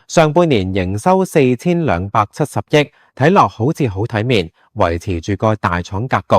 上半年營收4270億，睇落好似好體面，維持住個大廠格局。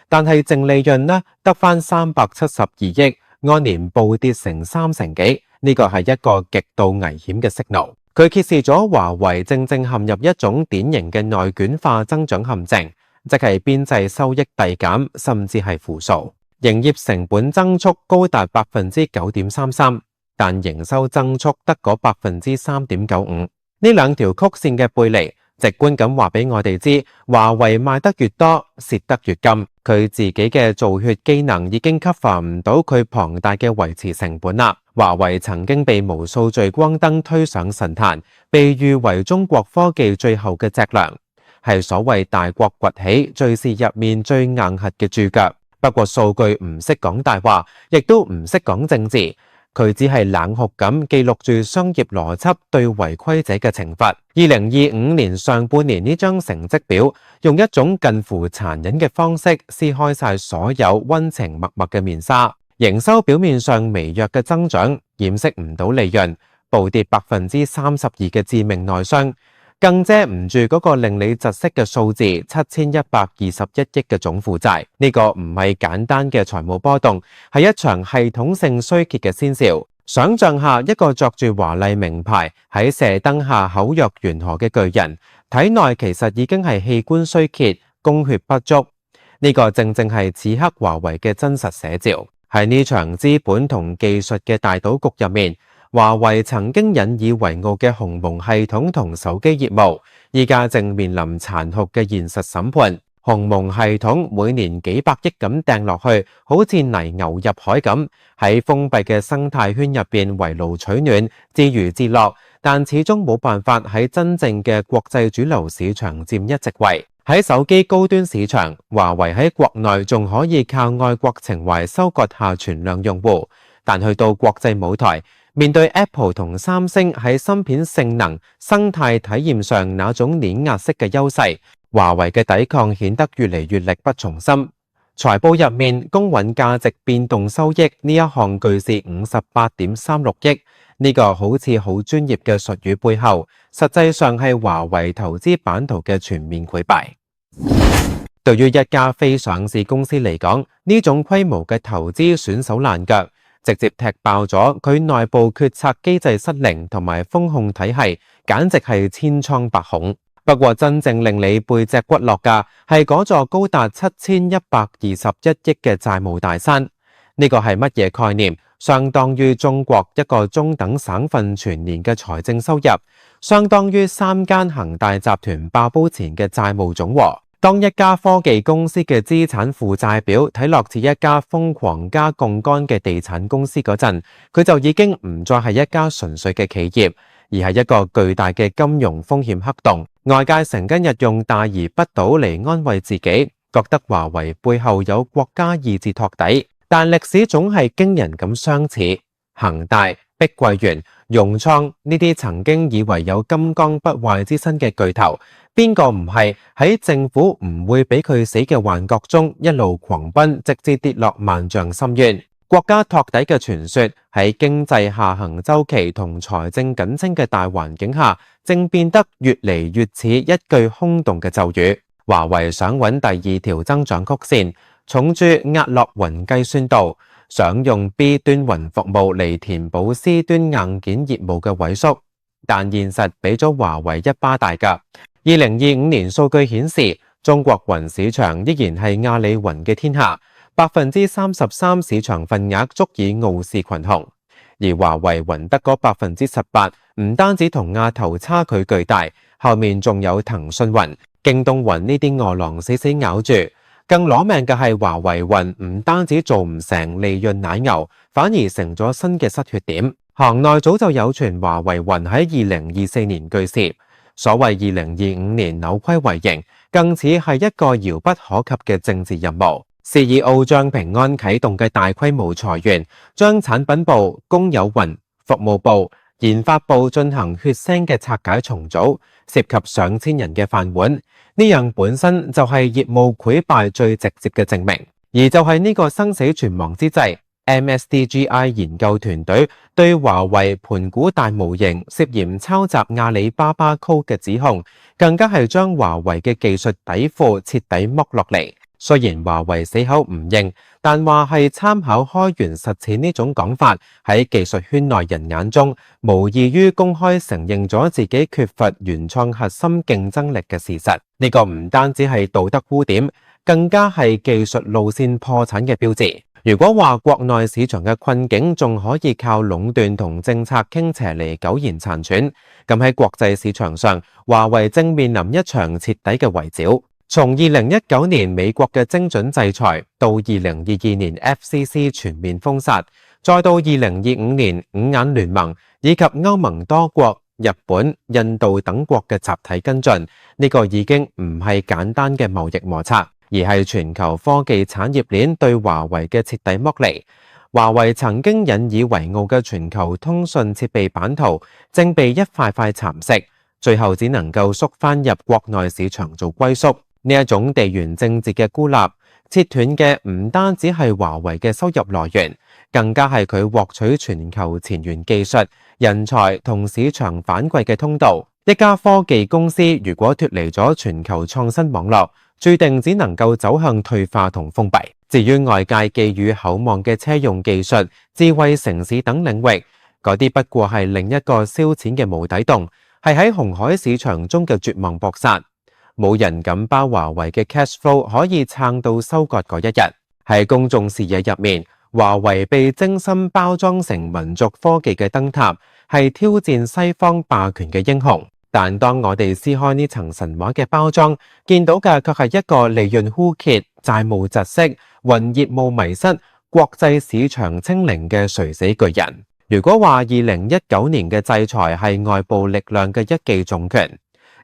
但係淨利潤呢得返372億，按年暴跌成30%幾，呢個係一個極度危險嘅 signal。佢揭示咗華為正陷入一種典型嘅內卷化增長陷阱，即係邊際收益遞減，甚至係負數。營業成本增速高達 9.33%， 但營收增速得嗰 3.95%。呢兩條曲線嘅背離，直觀咁話俾我哋知，華為賣得越多，蝕得越甘。佢自己嘅造血機能已經 cover 唔到佢龐大嘅維持成本啦。華為曾經被無數聚光燈推上神壇，被譽為中國科技最後嘅脊梁，係所謂大國崛起敘事入面最硬核嘅注腳。不過數據唔識講大話，亦都唔識講政治。佢只係冷酷咁記錄住商業邏輯對違規者嘅懲罰。2025年上半年呢張成績表，用一種近乎殘忍嘅方式撕開晒所有溫情脈脈嘅面紗。營收表面上微弱嘅增長，掩飾唔到利潤，暴跌 32% 嘅致命內傷，更遮唔住嗰個令你窒息嘅數字7121億嘅總負債。呢個唔係簡單嘅財務波動，係一場系統性衰竭嘅先兆。想象下一個着住華麗名牌喺射燈下口若懸河嘅巨人，體內其實已經係器官衰竭、供血不足。呢個正正係此刻華為嘅真實寫照。喺呢場資本同技術嘅大賭局入面，華為曾經引以為傲嘅鴻蒙系統同手機業務，依家正面臨殘酷嘅現實審判。鴻蒙系統每年幾百億咁掟落去，好似泥牛入海咁，喺封閉嘅生態圈入邊圍爐取暖，自娛自樂，但始終冇辦法喺真正嘅國際主流市場佔一席位。喺手機高端市場，華為喺國內仲可以靠愛國情懷收割下存量用戶，但去到國際舞台，面對 Apple 同三星喺芯片性能、生態體驗上那種碾壓式嘅優勢，華為嘅抵抗顯得越嚟越力不從心。財報入面，公允價值變動收益呢一項巨是 58.36 億，呢個好似好專業嘅術語背後，實際上係華為投資版圖嘅全面潰敗。對於一家非上市公司嚟講，呢種規模嘅投資損手爛腳，直接踢爆咗佢內部決策機制失靈同埋風控體系，簡直係千瘡百孔。不過真正令你背脊骨落嘅係嗰座高達7121億嘅債務大山。呢個係乜嘢概念？相當於中國一個中等省份全年嘅財政收入，相當於3間恒大集團爆煲前嘅債務總和。當一家科技公司嘅資產負債表睇落似一家瘋狂加槓桿嘅地產公司嗰陣，佢就已經唔再係一家純粹嘅企業，而係一個巨大嘅金融風險黑洞。外界成日用大而不倒嚟安慰自己，覺得華為背後有國家意志托底，但歷史總係驚人咁相似。恒大、碧桂園、融創呢啲曾經以為有金剛不壞之身嘅巨頭，邊個唔係喺政府唔會俾佢死嘅幻覺中一路狂奔，直至跌落萬丈深淵？國家托底嘅傳說喺經濟下行周期同財政緊張嘅大環境下，正變得越嚟越似一句空洞嘅咒語。華為想揾第二條增長曲線，重注壓落雲計算度，想用 B 端雲服務嚟填補 C 端硬件業務嘅萎縮，但現實俾咗華為一巴大㗎。2025年數據顯示，中國雲市場依然係阿里雲嘅天下，33%市場份額足以傲視群雄。而華為雲得嗰 18%， 唔單止同亞投差距巨大，後面仲有騰訊雲、京東雲呢啲餓狼死死咬住。更攞命嘅係華為雲唔單止做唔成利潤奶牛，反而成咗新嘅失血點。行內早就有傳華為雲喺2024年巨蝕，所謂2025年扭虧為盈，更似係一個遙不可及嘅政治任務。CEO 張平安啟動嘅大規模裁員，將產品部、公有雲、服務部、研發部進行血腥嘅拆解重組，涉及上千人嘅飯碗。呢樣本身就係業務潰敗最直接嘅證明。而就係呢個生死存亡之際， MSDGI 研究團隊對華為盤古大模型涉嫌抄襲阿里巴巴 Code 嘅指控，更加係將華為嘅技術底褲徹底剝落嚟。雖然華為死口唔認，但話係參考開源實踐呢種講法，喺技術圈內人眼中，無異於公開承認咗自己缺乏原創核心競爭力嘅事實。呢個唔單止係道德污點，更加係技術路線破產嘅標誌。如果話國內市場嘅困境仲可以靠壟斷同政策傾斜嚟苟延殘喘，咁喺國際市場上，華為正面臨一場徹底嘅圍剿。從2019年美國嘅精準制裁，到2022年 FCC 全面封殺，再到2025年五眼聯盟以及歐盟多國、日本、印度等國嘅集體跟進，呢個已經唔係簡單嘅貿易摩擦，而係全球科技產業鏈對華為嘅徹底剝離。華為曾經引以為傲嘅全球通訊設備版圖，正被一塊塊蠶食，最後只能夠縮返入國內市場做歸宿。呢一種地緣政治嘅孤立，切斷嘅唔單止係華為嘅收入來源，更加係佢獲取全球前沿技術、人才同市場反饋嘅通道。一家科技公司如果脫離咗全球創新網絡，注定只能夠走向退化同封閉。至於外界寄予厚望嘅車用技術、智慧城市等領域，嗰啲不過係另一個燒錢嘅無底洞，係喺紅海市場中嘅絕望搏殺。冇人敢包華為嘅 cash flow 可以撐到收割嗰一日。喺公眾視野入面，華為被精心包裝成民族科技嘅燈塔，係挑戰西方霸權嘅英雄。但當我哋撕開呢層神話嘅包裝，見到嘅卻係一個利潤枯竭、債務窒息、雲業務迷失、國際市場清零嘅垂死巨人。如果話2019年嘅制裁係外部力量嘅一記重拳，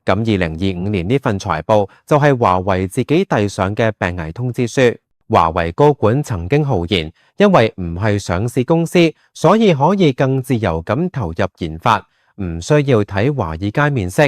咁2025年呢份財報就係華為自己遞上嘅病危通知書。華為高管曾經豪言，因為唔係上市公司，所以可以更自由咁投入研發，唔需要睇華爾街面色。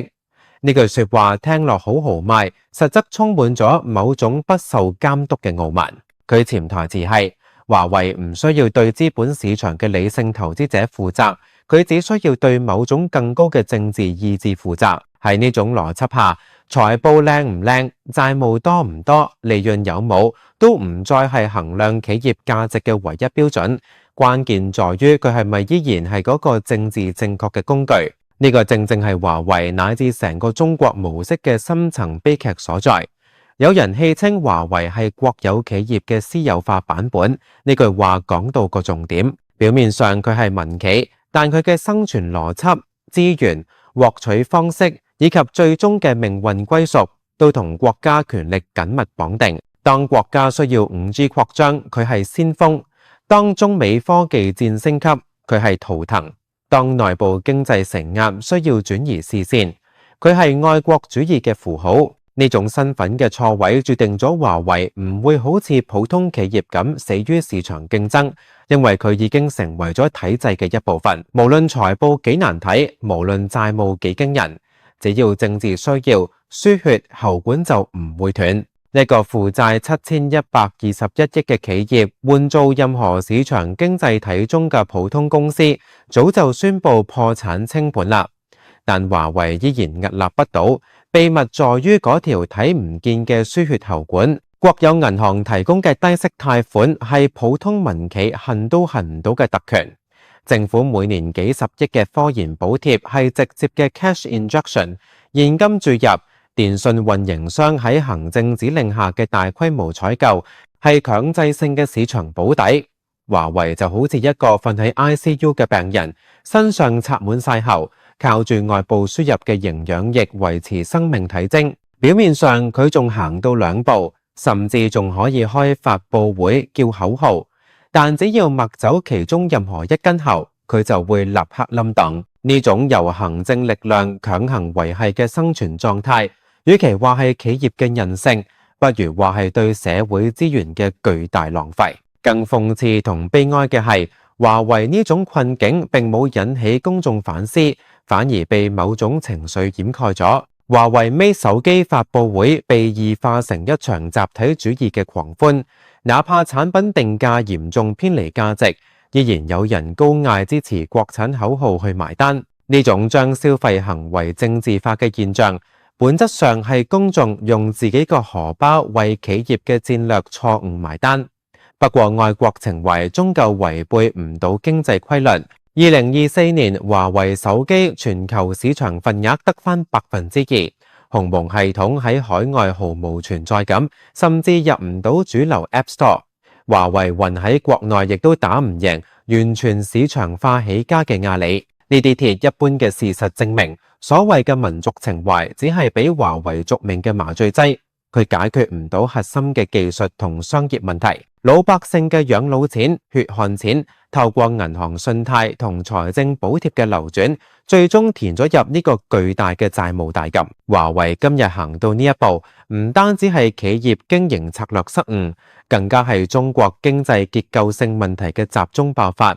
呢句說話聽落好豪邁，實則充滿咗某種不受監督嘅傲慢。佢潛台詞係華為唔需要對資本市場嘅理性投資者負責，佢只需要對某種更高嘅政治意志負責。喺呢種邏輯下，財報靚唔靚、債務多唔多、利潤有冇，都唔再係衡量企業價值嘅唯一標準。關鍵在於佢係咪依然係嗰個政治正確嘅工具。呢個正正係華為乃至成個中國模式嘅深層悲劇所在。有人戲稱華為係國有企業嘅私有化版本，呢句話講到個重點。表面上佢係民企，但佢嘅生存邏輯、資源、獲取方式以及最終嘅命運歸屬，都同國家權力緊密綁定。當國家需要 5G 擴張，佢係先鋒；當中美科技戰升級，佢係圖騰；當內部經濟承壓需要轉移視線，佢係愛國主義嘅符號。呢種身份嘅錯位，注定咗華為唔會好似普通企業咁死於市場競爭，因為佢已經成為咗體制嘅一部分。無論財報幾難睇，無論債務幾驚人，只要政治需要，輸血喉管就唔會斷。一個負債7121億嘅企業，換做任何市場經濟體中嘅普通公司，早就宣布破產清盤啦。但華為依然屹立不倒，秘密在於嗰條睇唔見嘅輸血喉管。國有銀行提供嘅低息貸款係普通民企恨都恨唔到嘅特權。政府每年幾十億嘅科研補貼係直接嘅 cash injection， 現金注入。電信運營商喺行政指令下嘅大規模採購係強制性嘅市場保底。華為就好似一個瞓喺 ICU 嘅病人，身上插滿晒喉，靠住外部輸入嘅營養液維持生命體徵。表面上佢仲行到2步，甚至仲可以開發佈會叫口號，但只要擘走其中任何一根喉，佢就會立刻冧檔。呢種由行政力量強行維繫嘅生存狀態，與其話係企業嘅韌性，不如話係對社會資源嘅巨大浪費。更諷刺同悲哀嘅係，華為呢種困境並冇引起公眾反思，反而被某種情緒掩蓋咗。華為 Mate 手機發佈會被異化成一場集體主義嘅狂歡，哪怕產品定價嚴重偏離價值，依然有人高嗌支持國產口號去埋單。呢種將消費行為政治化嘅現象，本質上係公眾用自己個荷包為企業嘅戰略錯誤埋單。不過愛國情懷終究違背唔到經濟規律。2024年華為手機全球市場份額得返2%，鴻蒙系統喺海外毫無存在感，甚至入唔到主流 App Store。華為雲喺國內亦都打唔贏完全市場化起家嘅阿里。呢啲鐵一般嘅事實證明，所謂嘅民族情懷只係俾華為續命嘅麻醉劑，佢解決唔到核心嘅技術同商業問題。老百姓嘅養老錢、血汗錢，透過銀行信貸同財政補貼嘅流轉，最終填咗入呢個巨大嘅債務大墻。華為今日行到呢一步，唔單止係企業經營策略失誤，更加係中國經濟結構性問題嘅集中爆發。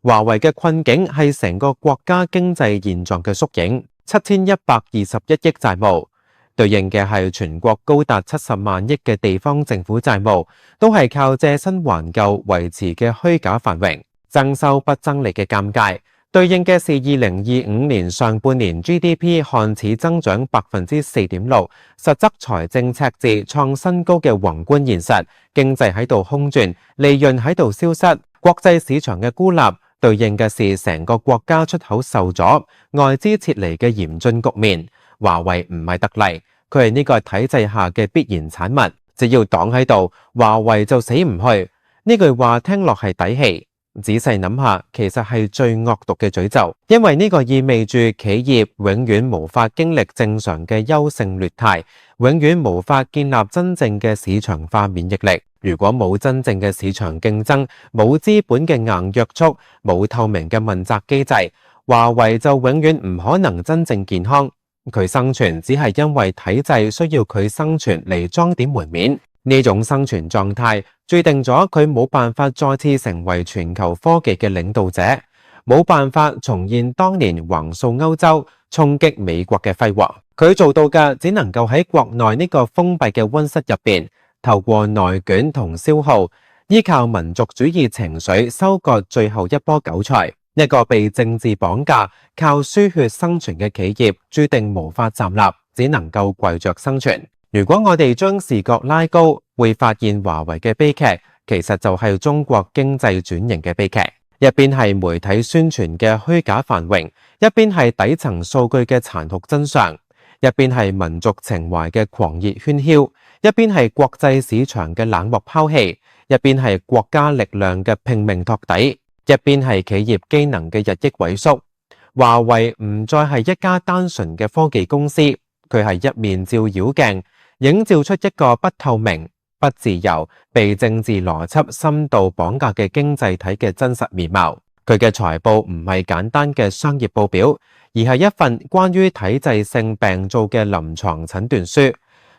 華為嘅困境係成個國家經濟現狀嘅縮影，7121億債務。對應嘅係全國高達70萬億嘅地方政府債務，都係靠借新還舊維持嘅虛假繁榮，增收不增利嘅尷尬。對應嘅是2025年上半年 GDP 看似增長4.6%，實則財政赤字創新高嘅宏觀現實，經濟喺度空轉，利潤喺度消失，國際市場嘅孤立。對應嘅是成個國家出口受阻、外資撤離嘅嚴峻局面。華為唔係特例，佢係呢個體制下嘅必然產物。只要黨喺度，華為就死唔去。呢句話聽落係底氣，仔細諗下，其實係最惡毒嘅詛咒，因為呢個意味住企業永遠無法經歷正常嘅優勝劣汰，永遠無法建立真正嘅市場化免疫力。如果冇真正嘅市場競爭，冇資本嘅硬約束，冇透明嘅問責機制，華為就永遠唔可能真正健康。佢生存只係因為體制需要佢生存嚟裝點門面，呢種生存狀態注定咗佢冇辦法再次成為全球科技嘅領導者，冇辦法重現當年橫掃歐洲、衝擊美國嘅輝煌。佢做到嘅只能夠喺國內呢個封閉嘅溫室入邊，透過內卷同消耗，依靠民族主義情緒收割最後一波韭菜。一個被政治綁架、靠輸血生存嘅企業，注定無法站立，只能夠跪着生存。如果我哋將視角拉高，會發現華為嘅悲劇，其實就係中國經濟轉型嘅悲劇。一邊係媒體宣傳嘅虛假繁榮，一邊係底層數據嘅殘酷真相，一邊係民族情懷嘅狂熱喧囂，一邊係國際市場嘅冷漠拋棄，一邊係國家力量嘅拼命托底，一邊係企業機能嘅日益萎縮。華為唔再係一家單純嘅科技公司，佢係一面照妖鏡，映照出一個不透明、不自由、被政治邏輯深度綁架嘅經濟體嘅真實面貌。佢嘅財報唔係簡單嘅商業報表，而係一份關於體制性病灶嘅臨床診斷書。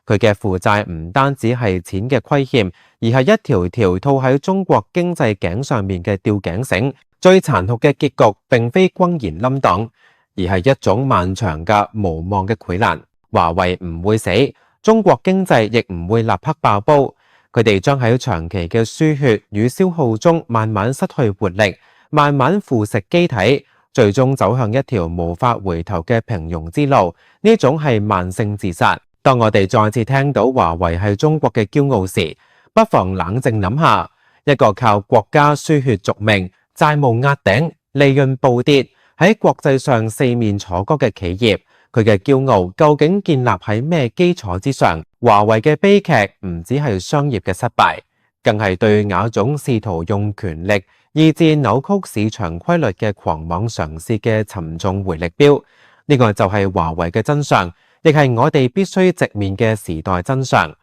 佢嘅負債唔單止係錢嘅虧欠，而係一條條套喺中國經濟頸上面嘅吊頸繩。最殘酷嘅結局並非轟然冧檔，而係一種漫長嘅無望嘅潰爛。華為唔會死，中國經濟亦唔會立刻爆煲，佢哋將喺長期嘅輸血與消耗中慢慢失去活力，慢慢腐蝕機體，最終走向一條無法回頭嘅平庸之路。呢種係慢性自殺。當我哋再次聽到華為係中國嘅驕傲時，不妨冷靜諗下，一個靠國家輸血續命、債務壓頂、利潤暴跌，喺國際上四面楚歌嘅企業，佢嘅驕傲究竟建立喺咩基礎之上？華為嘅悲劇唔只係商業嘅失敗，更係對亞種試圖用權力以致扭曲市場規律嘅狂妄嘗試嘅沉重回力鏢。呢個就係華為嘅真相，亦係我哋必須直面嘅時代真相。